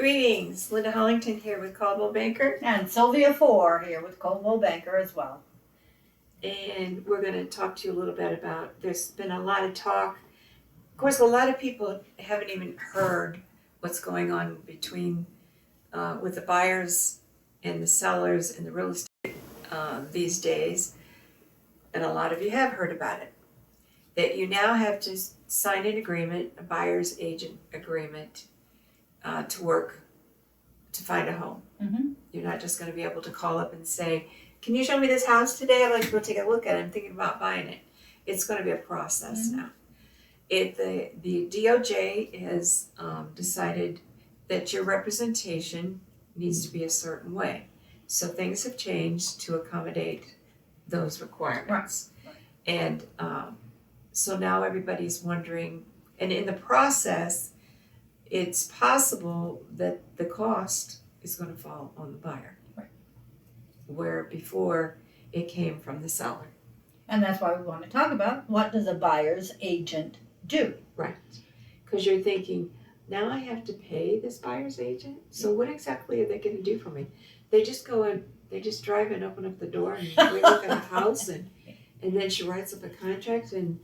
Greetings, Linda Hollington here with Caldwell Banker, And Sylvia Four here with Coldwell Banker as well. and we're going to talk to you a little bit about, there's been a lot of talk. Of course, a lot of people haven't even heard what's going on between, with the buyers and the sellers in the real estate these days, and a lot of you have heard about it. That you now have to sign an agreement, a buyer's agent agreement, to work to find a home. Mm-hmm. You're not just going to be able to call up and say, "Can you show me this house today? I'd like to go take a look at it. I'm thinking about buying it." It's going to be a process now. The DOJ has decided that your representation needs to be a certain way. So things have changed to accommodate those requirements. Right. And so now everybody's wondering, and in the process, it's possible that the cost is going to fall on the buyer. Right. Where before it came from the seller. And that's why we want to talk about what does a buyer's agent do? Right. Because you're thinking, now I have to pay this buyer's agent? So what exactly are they going to do for me? They just go and they just drive and open up the door and we look at a house and then she writes up a contract and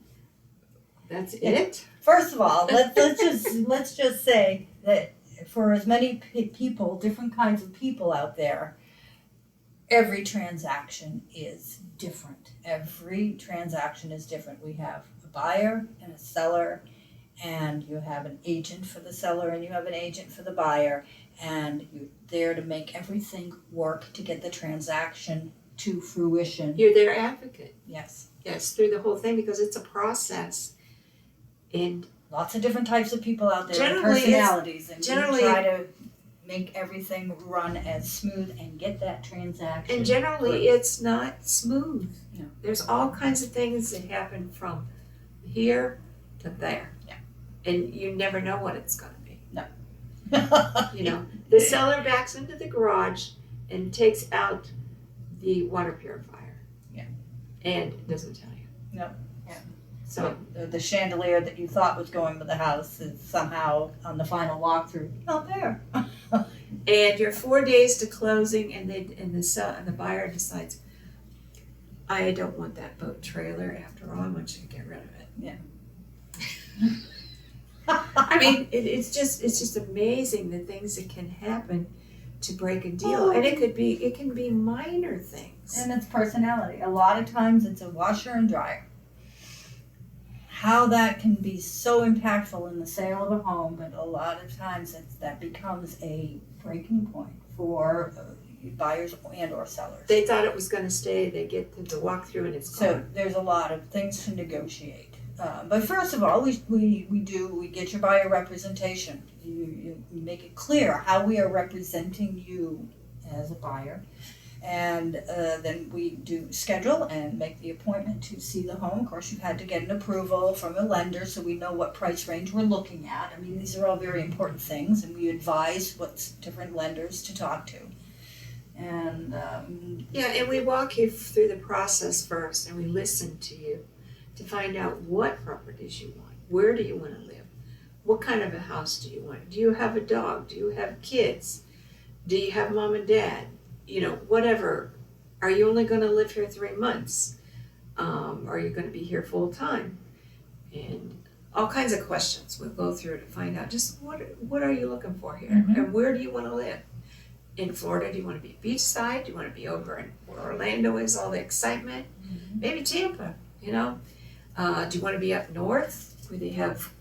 that's it? First of all, let's just say that for as many people, different kinds of people out there, every transaction is different. Every transaction is different. We have a buyer and a seller, and you have an agent for the seller and you have an agent for the buyer, and you're there to make everything work to get the transaction to fruition. You're their advocate. Yes. Yes, through the whole thing because it's a process. And Lots of different types of people out there, Generally, personalities, and generally- we try to make everything run as smooth and get that transaction. And generally, it's not smooth. No. There's all kinds of things that happen from here to there. Yeah. And you never know what it's going to be. No. You know, the seller backs into the garage and takes out the water purifier. Yeah. And doesn't tell you. No. Yeah. So, the chandelier that you thought was going with the house is somehow on the final walkthrough not there. and you're 4 days to closing, and the buyer decides, I don't want that boat trailer after all. I want you to get rid of it. Yeah. I mean, it's just amazing the things that can happen to break a deal, and it can be minor things. And it's personality. A lot of times it's a washer and dryer. How that can be so impactful in the sale of a home, but a lot of times that becomes a breaking point for buyers and or sellers. They thought it was going to stay. They get to the walkthrough, and it's So gone. there's a lot of things to negotiate. But first of all, we get your buyer representation. You make it clear how we are representing you as a buyer. And then we do schedule and make the appointment to see the home. Of course, you've had to get an approval from a lender so we know what price range we're looking at. I mean, these are all very important things, and we advise what different lenders to talk to. And Yeah, and we walk you through the process first, and we listen to you to find out what properties you want. Where do you want to live? What kind of a house do you want? Do you have a dog? Do you have kids? Do you have mom and dad? You know, whatever. Are you only going to live here 3 months? Are you going to be here full time? And all kinds of questions we'll go through to find out just what are you looking for here? Mhm. And where do you want to live? In Florida, do you want to be beachside? Do you want to be over in where Orlando is, all the excitement? Maybe Tampa, you know? Do you want to be up north where they have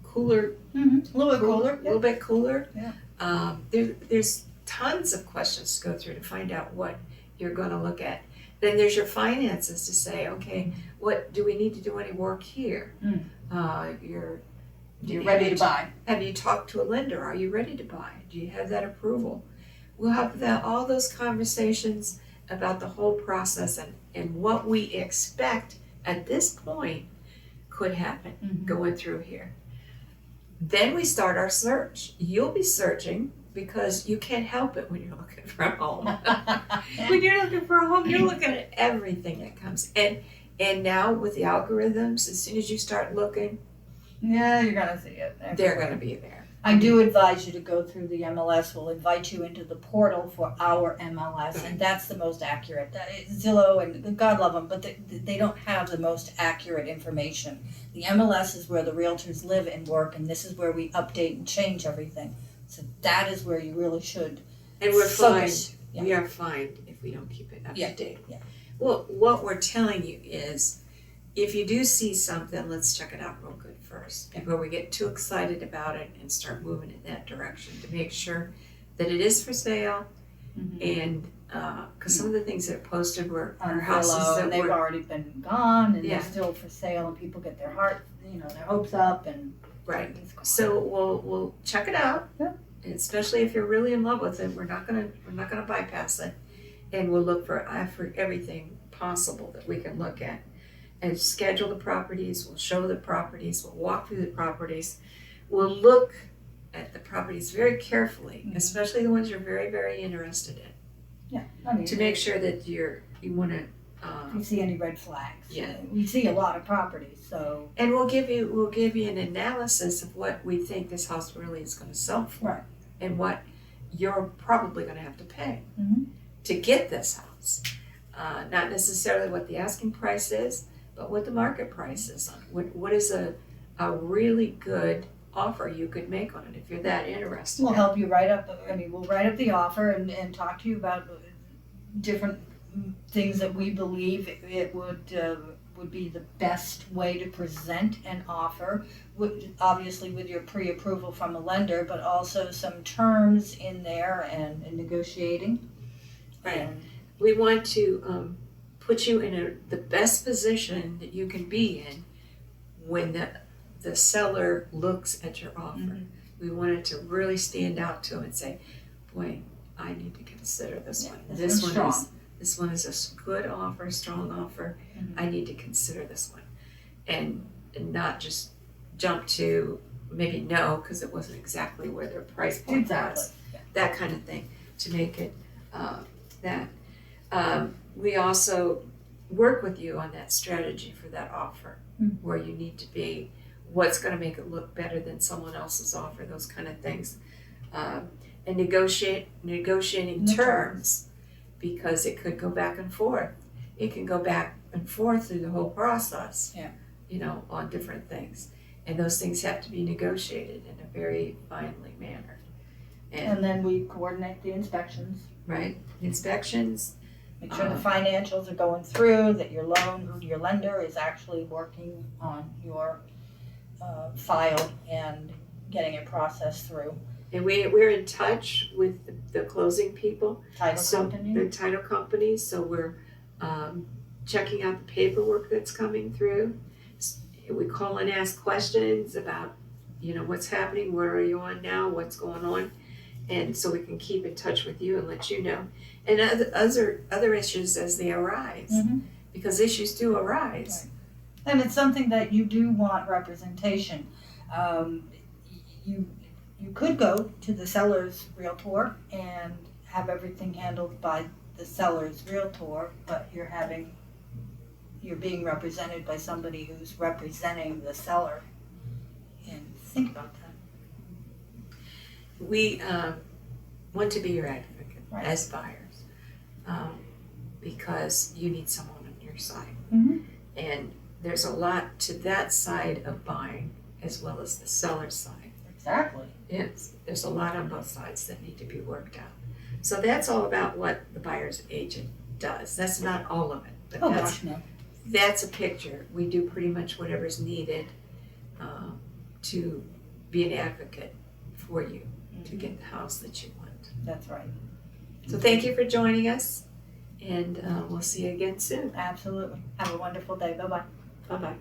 cooler, a little bit cooler. a little bit cooler? Yeah. There's tons of questions to go through to find out what you're going to look at. Then there's your finances to say, okay, what do we need to do any work here? You're ready to buy. Have you talked to a lender? Are you ready to buy? Do you have that approval? We'll have all those conversations about the whole process and what we expect at this point could happen going through here. Then we start our search. You'll be searching because you can't help it when you're looking for a home. When you're looking for a home, you're looking at everything that comes. And now with the algorithms, as soon as you start looking, Yeah, you're gonna see it. they're going to be there. I do advise you to go through the MLS. We'll invite you into the portal for our MLS, and that's the most accurate. Zillow and God love them, but they don't have the most accurate information. The MLS is where the realtors live and work, and this is where we update and change everything. So that is where you really should. And we're focus. fined. Yeah. We are fined if we don't keep it up Yeah, to date. yeah. Well, what we're telling you is, if you do see something, let's check it out real good first before we get too excited about it and start moving in that direction to make sure that it is for sale. And because some of the things that are posted were On houses Zillow, that and they've were already been gone, and Yeah. they're still for sale, and people get their their hopes up, and right. it's gone. So we'll check it out. Yeah. Especially if you're really in love with it, we're not gonna bypass it, and we'll look for everything possible that we can look at, and schedule the properties. We'll show the properties. We'll walk through the properties. We'll look at the properties very carefully, especially the ones you're very, very interested in, Yeah, I mean, to make sure that you want to. if you see any red flags. Yeah. We see a lot of properties, so. And we'll give you an analysis of what we think this house really is going to sell for, Right. and what you're probably going to have to pay Mhm. to get this house. Not necessarily what the asking price is, but what the market price is on it. What is a really good offer you could make on it if you're that interested? We'll help you write up, we'll write up the offer and talk to you about different things that we believe it would be the best way to present an offer, obviously with your pre-approval from the lender, but also some terms in there and negotiating. Right. And We want to put you in the best position that you can be in when the seller looks at your offer. Mhm. We want it to really stand out to them and say, boy, I need to consider this Yeah, one. this one's strong. This one is a good offer, strong offer. Mhm. I need to consider this one. And not just jump to maybe no, because it wasn't exactly where their price point Exactly. was. That kind of thing, to make it that. We also work with you on that strategy for that offer, where you need to be, what's going to make it look better than someone else's offer, those kind of things. And negotiating The terms, because it could go back and forth. It can go back and forth through the whole process. Yeah. On different things. And those things have to be negotiated in a very finely manner. And then we coordinate the inspections, Right, inspections, make sure the financials are going through, that your lender is actually working on your file and getting it processed through. and we're in touch with the closing people, Title so company. the title companies, so we're checking out the paperwork that's coming through. We call and ask questions about, what's happening, where are you on now, what's going on, and so we can keep in touch with you and let you know. And other issues as they arise, Mhm. because issues do arise. And it's something that you do want representation. You could go to the seller's realtor and have everything handled by the seller's realtor, but you're being represented by somebody who's representing the seller. And think about that. We want to be your advocate Right. as buyers, because you need someone on your side. Mhm. And there's a lot to that side of buying as well as the seller's side. Exactly. There's a lot on both sides that need to be worked out. So that's all about what the buyer's agent does. That's not all of it, but Oh that's gosh, no. that's a picture. We do pretty much whatever's needed to be an advocate for you to get the house that you want. That's right. So thank you for joining us, and we'll see you again soon. Absolutely. Have a wonderful day. Bye-bye. Bye-bye.